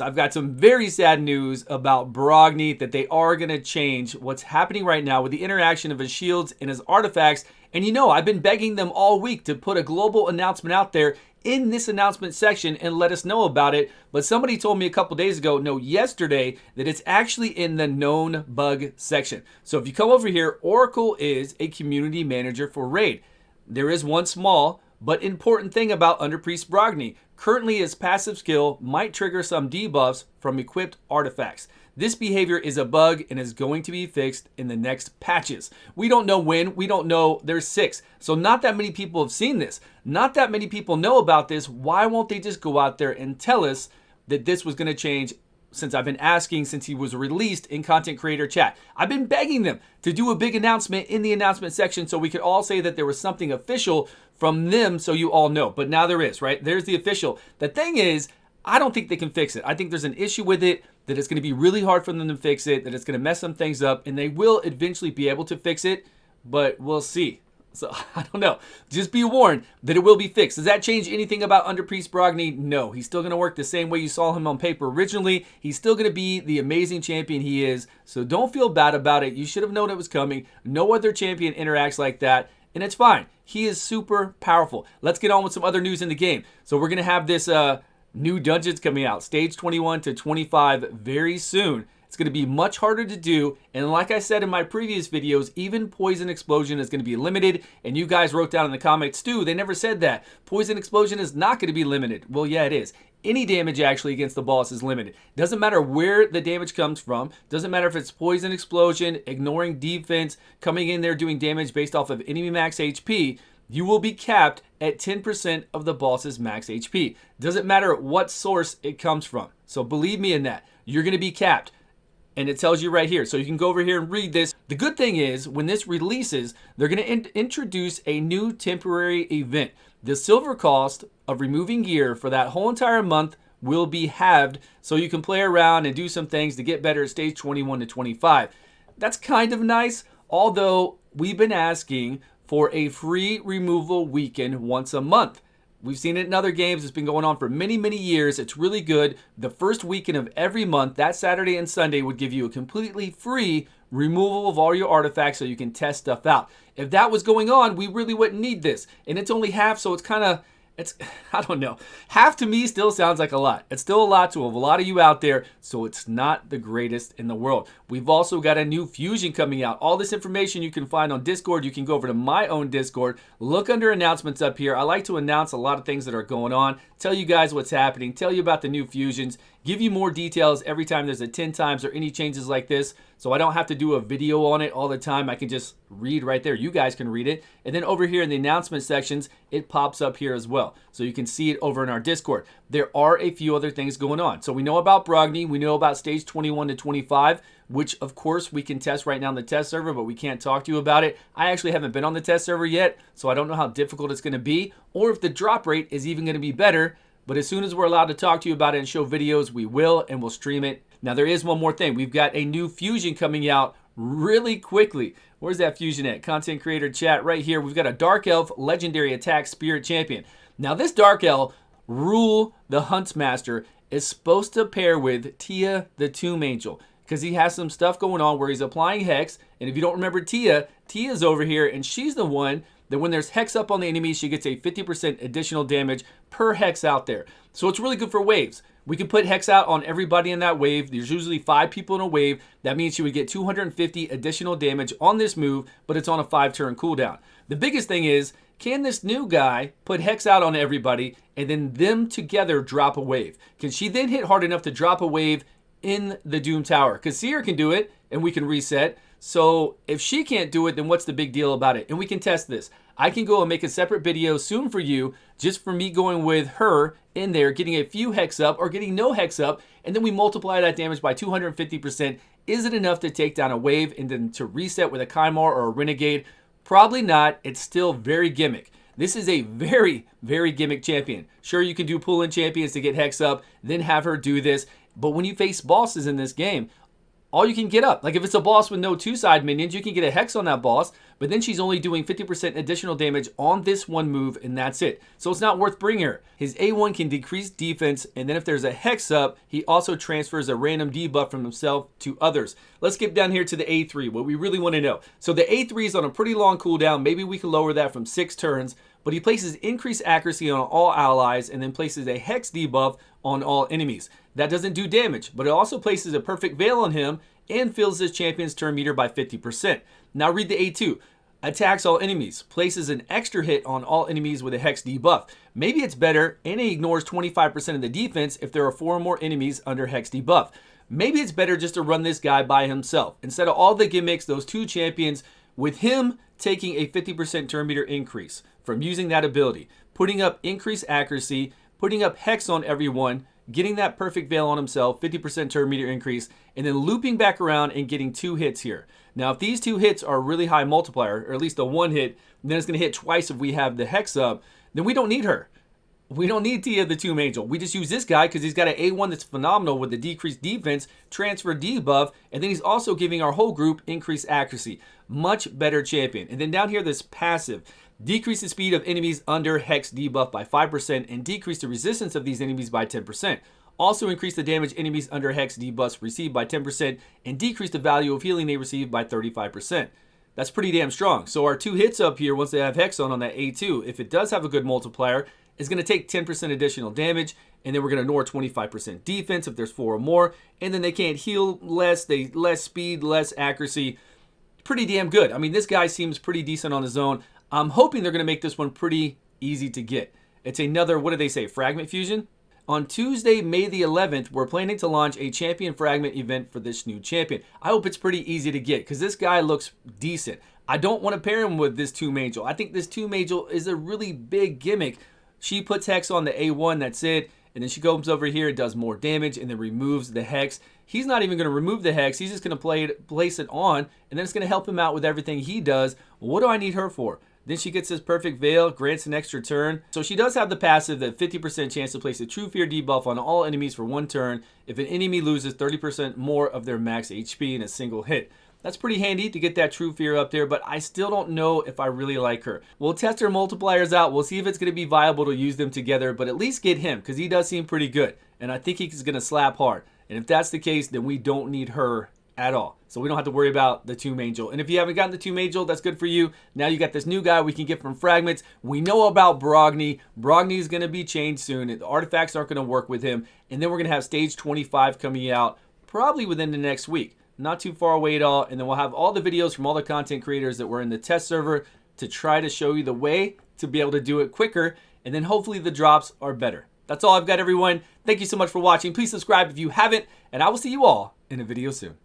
I've got some very sad news about Brogni that they are going to change what's happening right now with the interaction of his shields and his artifacts. And you know, I've been begging them all week to put a global announcement out there in this announcement section and let us know about it. But somebody told me a couple days ago, no, yesterday, that it's actually in the known bug section. So if you come over here, Oracle is a community manager for Raid. There is one small but important thing about Underpriest Brogni. Currently, his passive skill might trigger some debuffs from equipped artifacts. This behavior is a bug and is going to be fixed in the next patches. We don't know when, we don't know, there's 6. So not that many people have seen this. Not that many people know about this. Why won't they just go out there and tell us that this was gonna change since I've been asking since he was released in content creator chat? I've been begging them to do a big announcement in the announcement section so we could all say that there was something official from them so you all know. But now there is, right? There's the official. The thing is, I don't think they can fix it. I think there's an issue with it, that it's going to be really hard for them to fix it, that it's going to mess some things up, and they will eventually be able to fix it, but we'll see. So, I don't know. Just be warned that it will be fixed. Does that change anything about Underpriest Brogni? No. He's still going to work the same way you saw him on paper originally. He's still going to be the amazing champion he is, so don't feel bad about it. You should have known it was coming. No other champion interacts like that, and it's fine. He is super powerful. Let's get on with some other news in the game. So we're going to have this new dungeons coming out, stage 21 to 25 very soon. It's going to be much harder to do, and like I said in my previous videos, even Poison Explosion is going to be limited, and you guys wrote down in the comments, Stu, they never said that. Poison Explosion is not going to be limited. Well, yeah, it is. Any damage actually against the boss is limited. Doesn't matter where the damage comes from. Doesn't matter if it's Poison Explosion, ignoring defense, coming in there doing damage based off of enemy max HP. You will be capped at 10% of the boss's max HP. Doesn't matter what source it comes from. So believe me in that. You're going to be capped. And it tells you right here. So you can go over here and read this. The good thing is, when this releases, they're going to introduce a new temporary event. The silver cost of removing gear for that whole entire month will be halved, so you can play around and do some things to get better at stage 21 to 25. That's kind of nice, although we've been asking for a free removal weekend once a month. We've seen it in other games. It's been going on for many, many years. It's really good. The first weekend of every month, that Saturday and Sunday, would give you a completely free removal of all your artifacts so you can test stuff out. If that was going on, we really wouldn't need this. And it's only half, so it's kind of, I don't know. Half to me still sounds like a lot. It's still a lot to a lot of you out there, so it's not the greatest in the world. We've also got a new fusion coming out. All this information you can find on Discord. You can go over to my own Discord. Look under announcements up here. I like to announce a lot of things that are going on, tell you guys what's happening, tell you about the new fusions, give you more details every time there's a 10 times or any changes like this, so I don't have to do a video on it all the time. I can just read right there. You guys can read it. And then over here in the announcement sections, it pops up here as well. So you can see it over in our Discord. There are a few other things going on. So we know about Brogni. We know about stage 21 to 25, which of course we can test right now on the test server, but we can't talk to you about it. I actually haven't been on the test server yet, so I don't know how difficult it's going to be or if the drop rate is even going to be better. But as soon as we're allowed to talk to you about it and show videos, we will, and we'll stream it. Now, there is one more thing. We've got a new fusion coming out really quickly. Where's that fusion at? Content creator chat right here. We've got a Dark Elf Legendary Attack Spirit Champion. Now, this Dark Elf, Rule the Huntsmaster, is supposed to pair with Tia the Tomb Angel, because he has some stuff going on where he's applying Hex. And if you don't remember Tia's over here, and she's the one that when there's Hex up on the enemy, she gets a 50% additional damage per Hex out there. So it's really good for waves. We can put Hex out on everybody in that wave. There's usually 5 people in a wave. That means she would get 250 additional damage on this move, but it's on a 5-turn cooldown. The biggest thing is, can this new guy put Hex out on everybody and then them together drop a wave? Can she then hit hard enough to drop a wave in the Doom Tower? Because Seer can do it and we can reset. So if she can't do it, then what's the big deal about it? And we can test this. I can go and make a separate video soon for you, just for me going with her in there, getting a few Hex up or getting no Hex up, and then we multiply that damage by 250%. Is it enough to take down a wave and then to reset with a Kymar or a Renegade? Probably not. It's still very gimmick. This is a very, very gimmick champion. Sure, you can do pull-in champions to get Hex up, then have her do this. But when you face bosses in this game, all you can get up. Like if it's a boss with no 2-side minions, you can get a Hex on that boss, but then she's only doing 50% additional damage on this one move, and that's it. So it's not worth bringing her. His A1 can decrease defense, and then if there's a Hex up, he also transfers a random debuff from himself to others. Let's get down here to the A3, what we really want to know. So the A3 is on a pretty long cooldown. Maybe we can lower that from 6 turns, but he places increased accuracy on all allies and then places a Hex debuff on all enemies. That doesn't do damage, but it also places a perfect veil on him and fills his champion's turn meter by 50%. Now read the A2. Attacks all enemies, places an extra hit on all enemies with a Hex debuff. Maybe it's better, and he ignores 25% of the defense if there are 4 or more enemies under Hex debuff. Maybe it's better just to run this guy by himself. Instead of all the gimmicks, those 2 champions, with him taking a 50% turn meter increase from using that ability, putting up increased accuracy, putting up Hex on everyone, getting that perfect veil on himself, 50% turn meter increase, and then looping back around and getting 2 hits here. Now, if these 2 hits are a really high multiplier, or at least a 1 hit, then it's going to hit twice if we have the Hex up, then we don't need her. We don't need Tia the Tomb Angel. We just use this guy because he's got an A1 that's phenomenal with the decreased defense, transfer debuff, and then he's also giving our whole group increased accuracy. Much better champion. And then down here, this passive. Decrease the speed of enemies under Hex debuff by 5% and decrease the resistance of these enemies by 10%. Also increase the damage enemies under Hex debuffs receive by 10% and decrease the value of healing they receive by 35%. That's pretty damn strong. So our 2 hits up here, once they have Hex on that A2, if it does have a good multiplier, it's going to take 10% additional damage, and then we're going to ignore 25% defense if there's 4 or more, and then they can't heal less, less speed, less accuracy. Pretty damn good. I mean, this guy seems pretty decent on his own. I'm hoping they're going to make this one pretty easy to get. It's another, what do they say, fragment fusion? On Tuesday, May the 11th, we're planning to launch a champion fragment event for this new champion. I hope it's pretty easy to get because this guy looks decent. I don't want to pair him with this Tomb Angel. I think this Tomb Angel is a really big gimmick. She puts Hex on the A1, that's it. And then she comes over here, does more damage, and then removes the Hex. He's not even going to remove the Hex. He's just going to place it on, and then it's going to help him out with everything he does. What do I need her for? Then she gets this perfect veil, grants an extra turn. So she does have the passive, that 50% chance to place a True Fear debuff on all enemies for 1 turn if an enemy loses 30% more of their max HP in a single hit. That's pretty handy to get that True Fear up there, but I still don't know if I really like her. We'll test her multipliers out. We'll see if it's going to be viable to use them together, but at least get him because he does seem pretty good, and I think he's going to slap hard. And if that's the case, then we don't need her at all. So we don't have to worry about the Tomb Angel. And if you haven't gotten the Tomb Angel, that's good for you. Now you got this new guy we can get from fragments. We know about Brogni. Brogni is going to be changed soon. The artifacts aren't going to work with him. And then we're going to have stage 25 coming out probably within the next week. Not too far away at all. And then we'll have all the videos from all the content creators that were in the test server to try to show you the way to be able to do it quicker. And then hopefully the drops are better. That's all I've got, everyone. Thank you so much for watching. Please subscribe if you haven't. And I will see you all in a video soon.